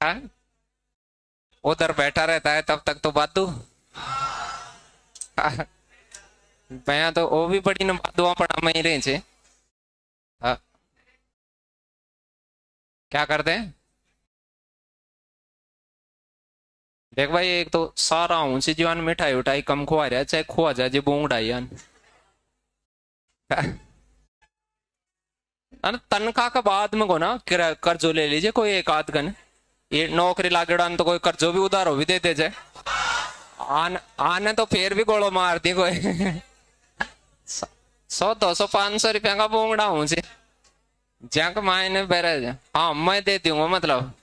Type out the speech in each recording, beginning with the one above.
हाँ? उधर बैठा रहता है तब तक तो बादू। मैं तो वो भी बड़ी न बादुआ पड़ा मैं रहे छे। हाँ, क्या करते हैं? देख भाई, एक तो सारा हूँ सी जीवन मिठाई उठाई कम खुआ रहा है, चाहे खुआ जाए जी बूंग उड़ाई यान। अरे तनख्वाह का बाद में को ना कर्जो ले लीजिए कोई एक आध गन। ये नौकरी लागे उड़ान तो कोई कर्जो भी उधार हो भी दे दे जाए। आने तो फिर भी गोलो मार दी कोई। 100 200 500 रुपया का बोंगड़ा हूँ जी। जंक मायने बेरे जा। हाँ मैं दे दूंगा, मतलब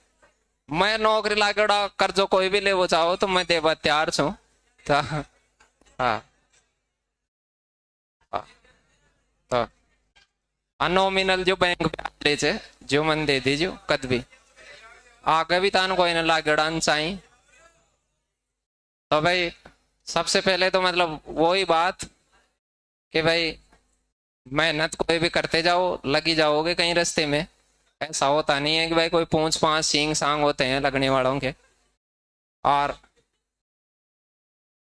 मैं नौकरी लाके उड़ा कर्जो कोई भी ले वो चाहो तो मैं देवा तैयार छू। तो हाँ हाँ तो नॉमिनल जो बैंक ब्याज ले छे जो मन दे दीजियो कद भी। आगे भी तान कोई ना लागे उड़ान चाहिए। तो भाई सबसे पहले तो मतलब वही बात कि भाई मेहनत कोई भी करते जाओ, लगी जाओगे कहीं रास्ते में। ऐसा होता नहीं है कि भाई कोई पूंछ पांच सींग सांग होते हैं लगने वालों के। और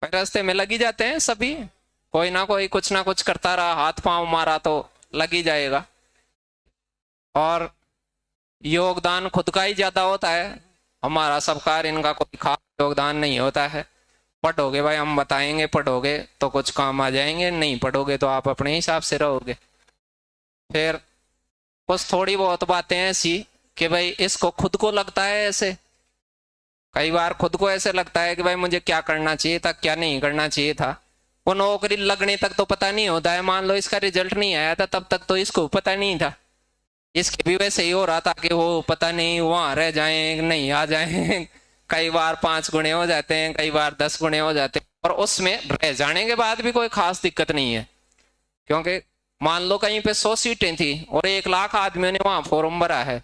भाई रास्ते में लगी जाते हैं सभी। कोई ना कोई कुछ ना कुछ करता रहा, हाथ पांव मारा तो लगी जाएगा। और योगदान खुद का ही ज्यादा होता है, हमारा सबका इनका कोई खास योगदान नहीं होता है। पढ़ोगे भाई हम बताएंगे, पढ़ोगे तो कुछ काम आ जाएंगे, नहीं पढ़ोगे तो आप अपने हिसाब से रहोगे। फिर कुछ थोड़ी बहुत बातें ऐसी कि भाई इसको खुद को लगता है ऐसे। कई बार खुद को ऐसे लगता है कि भाई मुझे क्या करना चाहिए था क्या नहीं करना चाहिए था। वो नौकरी लगने तक तो पता नहीं होता है। मान लो इसका रिजल्ट नहीं आया था तब तक तो इसको पता नहीं था। इसके भी वैसे ही हो रहा था कि वो पता नहीं वहां रह जाए नहीं आ जाए। कई बार 5 गुणे हो जाते हैं, कई बार 10 गुणे हो जाते हैं। और उसमें रह जाने के बाद भी कोई खास दिक्कत नहीं है, क्योंकि मान लो कहीं पे 100 सीटें थी और 1 लाख आदमियों ने वहां फॉर्म भरा है।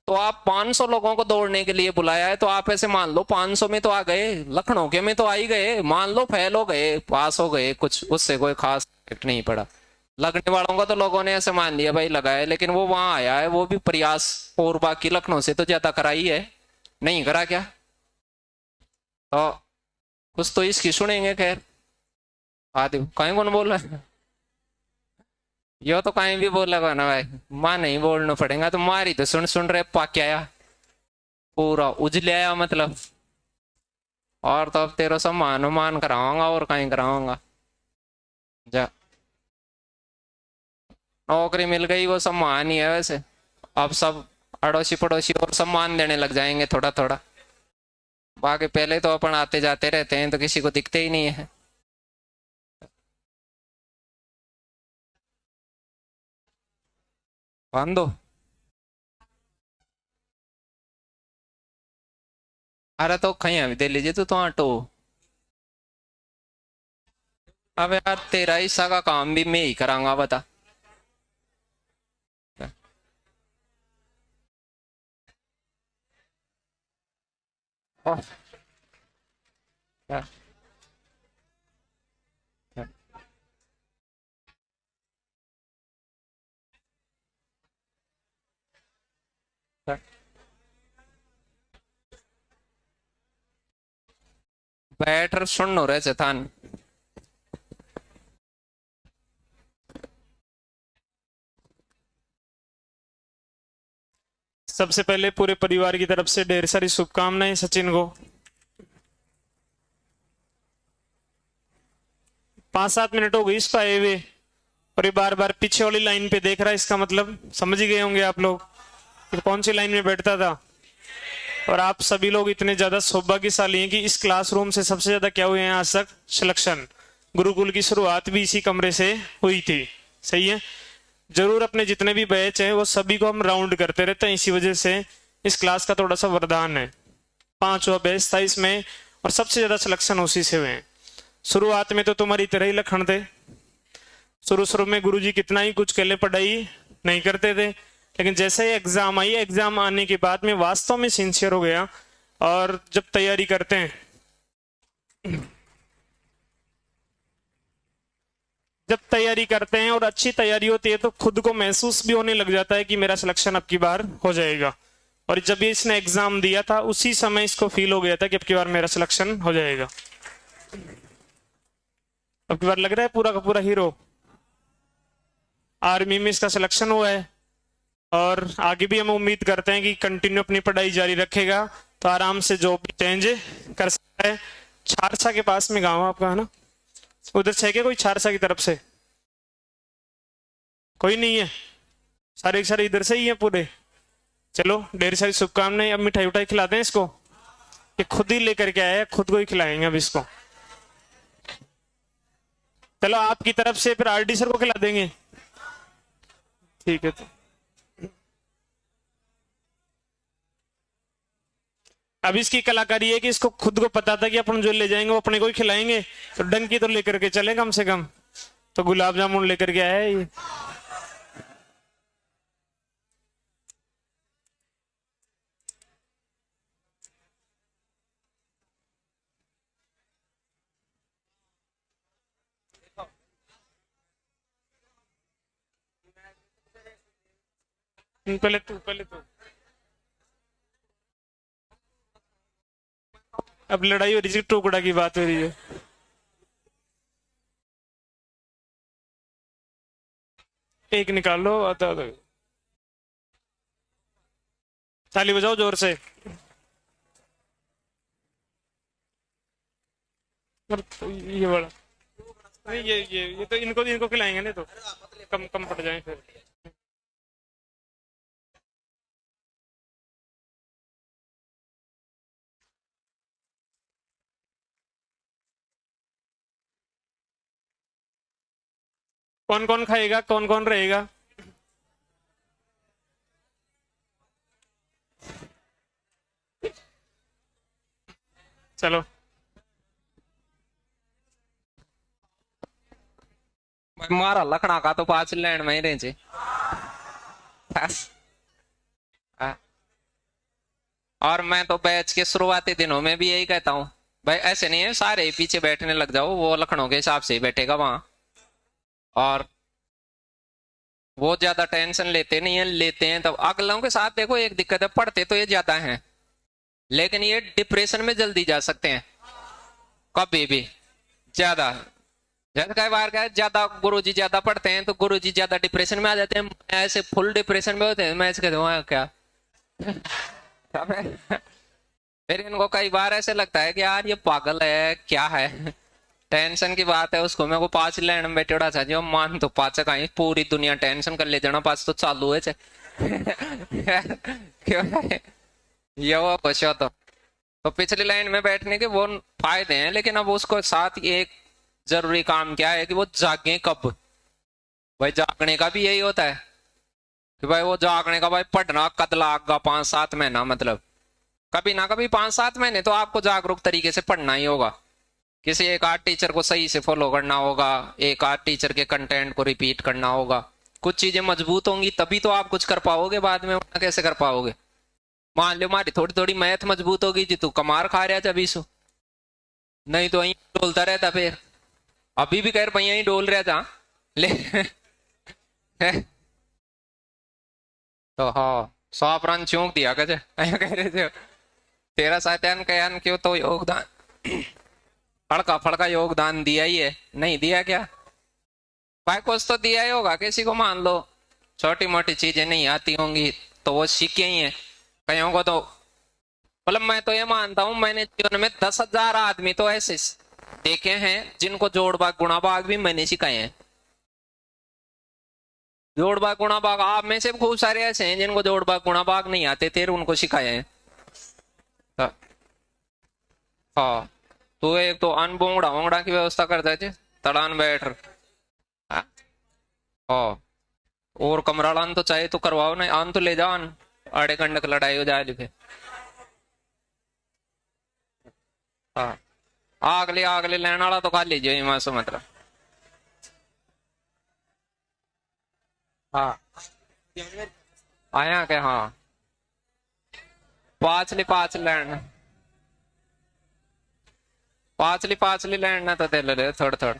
तो आप 500 लोगों को दौड़ने के लिए बुलाया है, तो आप ऐसे मान लो 500 में तो आ गए, लखनऊ के में तो आ ही गए, मान लो फेल हो गए पास हो गए, कुछ उससे कोई खास इफेक्ट नहीं पड़ा। लगने वालों का तो लोगों ने ऐसे मान लिया भाई लगाया, लेकिन वो वहां आया है, वो भी प्रयास और बाकी लखनऊ से तो ज्यादा कराई है। नहीं करा क्या? तो कुछ तो इसकी सुनेंगे। खैर आदि कहीं कौन बोल रहा है? यो तो कहीं भी बोलेगा ना भाई, मां नहीं बोलना पड़ेगा तो मारी तो सुन सुन रहे पाक आया पूरा उजले आया मतलब। और तो अब तेरा सम्मान उमान कराऊंगा और कहीं कराऊंगा। जा, नौकरी मिल गई वो सम्मान ही है वैसे। अब सब अड़ोसी पड़ोसी और सम्मान देने लग जाएंगे थोड़ा थोड़ा। बाकी पहले तो अपन आते जाते रहते हैं तो किसी को दिखते ही नहीं है। बांधो। अरे तो कहीं अभी दे लीजिए तो आटो। अब यार तेरा हिस्सा का काम भी मैं ही करांगा बता। ओह, क्या- क्या- क्या- बैठ सुन रहे थे थान। सबसे पहले पूरे परिवार की तरफ से ढेर सारी शुभकामनाएं सचिन को। 5-7 मिनट हो गई इसको आए हुए और ये बार बार पीछे वाली लाइन पे देख रहा है, इसका मतलब समझ ही गए होंगे आप लोग कि कौन सी लाइन में बैठता था। और आप सभी लोग इतने ज्यादा सौभाग्यशाली हैं कि इस क्लासरूम से सबसे ज्यादा क्या हुए हैं आज तक सिलेक्शन। गुरुकुल की शुरुआत भी इसी कमरे से हुई थी। सही है। जरूर अपने जितने भी बैच हैं वो सभी को हम राउंड करते रहते हैं, इसी वजह से इस क्लास का थोड़ा सा वरदान है। 5वां बैच था इसमें और सबसे ज्यादा सिलेक्शन उसी से हुए हैं। शुरुआत में तो तुम्हारी तरह ही लखन थे। शुरू शुरू में गुरुजी कितना ही कुछ कहले पढ़ाई नहीं करते थे, लेकिन जैसे ही एग्जाम आई, एग्जाम आने के बाद में वास्तव में सिंसियर हो गया। और जब तैयारी करते हैं, जब तैयारी करते हैं और अच्छी तैयारी होती है तो खुद को महसूस भी होने लग जाता है कि मेरा सिलेक्शन अब की बार हो जाएगा। और जब ये इसने एग्जाम दिया था उसी समय इसको फील हो गया था कि अब की बार मेरा सिलेक्शन हो जाएगा। अब की बार लग रहा है पूरा का पूरा हीरो। आर्मी में इसका सिलेक्शन हुआ है और आगे भी हम उम्मीद करते हैं कि कंटिन्यू अपनी पढ़ाई जारी रखेगा तो आराम से जॉब भी चेंज कर सकता है। छारसा के पास में गांव आपका है ना, उधर से क्या कोई छारसा की तरफ से कोई नहीं है? सारे के सारे इधर से ही है पूरे। चलो ढेर सारी शुभकामनाएं। अब मिठाई उठाई खिलाते हैं इसको, ये खुद ही लेकर के आया है, खुद को ही खिलाएंगे अब इसको। चलो आपकी तरफ से फिर आरडी सर को खिला देंगे, ठीक है। तो अब इसकी कलाकारी है कि इसको खुद को पता था कि अपन जो ले जाएंगे वो अपने को ही खिलाएंगे, तो डंकी तो लेकर के चले कम से कम। तो गुलाब जामुन लेकर के आया है ये। पहले तू अब लड़ाई हो रही है, टुकड़ा की बात हो रही है। एक निकाल लो, आता ताली बजाओ जोर से। ये बड़ा नहीं, ये तो इनको खिलाएंगे नहीं तो कम कम पड़ जाए फिर। कौन कौन खाएगा, कौन कौन रहेगा? चलो मारा लखना का तो 5 लैंड में ही रेंजे। और मैं तो बैच के शुरुआती दिनों में भी यही कहता हूँ भाई, ऐसे नहीं है सारे ही पीछे बैठने लग जाओ, वो लखनऊ के हिसाब से ही बैठेगा वहां। और वो ज्यादा टेंशन लेते नहीं है, लेते हैं तो अगलों के साथ देखो एक दिक्कत है, पढ़ते तो ये ज्यादा हैं लेकिन ये डिप्रेशन में जल्दी जा सकते हैं कभी भी ज्यादा। जैसे कई बार क्या है, ज्यादा गुरुजी ज्यादा पढ़ते हैं तो गुरुजी ज्यादा डिप्रेशन में आ जाते हैं, ऐसे फुल डिप्रेशन में होते हैं। मैं ऐसे कहता हूँ क्या फिर इनको कई बार ऐसे लगता है कि यार ये पागल है क्या है, टेंशन की बात है उसको। मेरे को 5 लैंड में बैठे उड़ा चाहिए मान तो 5 कहीं पूरी दुनिया टेंशन कर ले जाना, 5 तो चालू है क्यों है ये वो खुश हो तो पिछली लाइन में बैठने के वो फायदे हैं, लेकिन अब उसको साथ एक जरूरी काम क्या है कि वो जागे कब। भाई जागने का भी यही होता है कि भाई वो जागने का भाई पढ़ना कद लागा 5-7 महीना, मतलब कभी ना कभी 5-7 महीने तो आपको जागरूक तरीके से पढ़ना ही होगा। किसी एक आर्ट टीचर को सही से फॉलो करना होगा, एक आर्ट टीचर के कंटेंट को रिपीट करना होगा। कुछ चीजें मजबूत होंगी तभी तो आप कुछ कर पाओगे, बाद में वरना कैसे कर पाओगे। मान लो हमारी थोड़ी थोड़ी मैथ मजबूत होगी जी, तू कमार खा रहा था 20, नहीं तो यही डोलता रहता। फिर अभी भी कह भैया ही डोल रहा था ले तो हाँ 100 रन चूक दिया कह रहे थे तेरा साथन कयान क्यों तो योगदान फड़का फड़का योगदान दिया ही है, नहीं दिया क्या भाई, कुछ तो दिया ही होगा किसी को। मान लो छोटी मोटी चीजें नहीं आती होंगी तो वो सीखे ही है कईयों को। तो मतलब मैं तो ये मानता हूं मैंने जीवन में 10,000 आदमी तो ऐसे देखे हैं जिनको जोड़ भाग गुणा भाग भी मैंने सिखाए हैं। जोड़ भाग गुणा भाग आप में से खूब सारे ऐसे हैं जिनको जोड़ भाग गुणा भाग नहीं आते थे, उनको सिखाए हैं। हाँ तो एक तो अन बोंगड़ा वोंगड़ा की व्यवस्था करता है तड़ान बैठ। हाँ और कमरालान तो चाहे तो करवाओ, नहीं आन तो ले जाओ, आन आड़े गंडक लड़ाई हो जाए लिखे। हाँ आगले लेने वाला तो खा लीजिए हिमाचल से मतलब। हाँ आया के हाँ 5 लैंड 5 लैंड ना तो दे ले थोड़ थोड़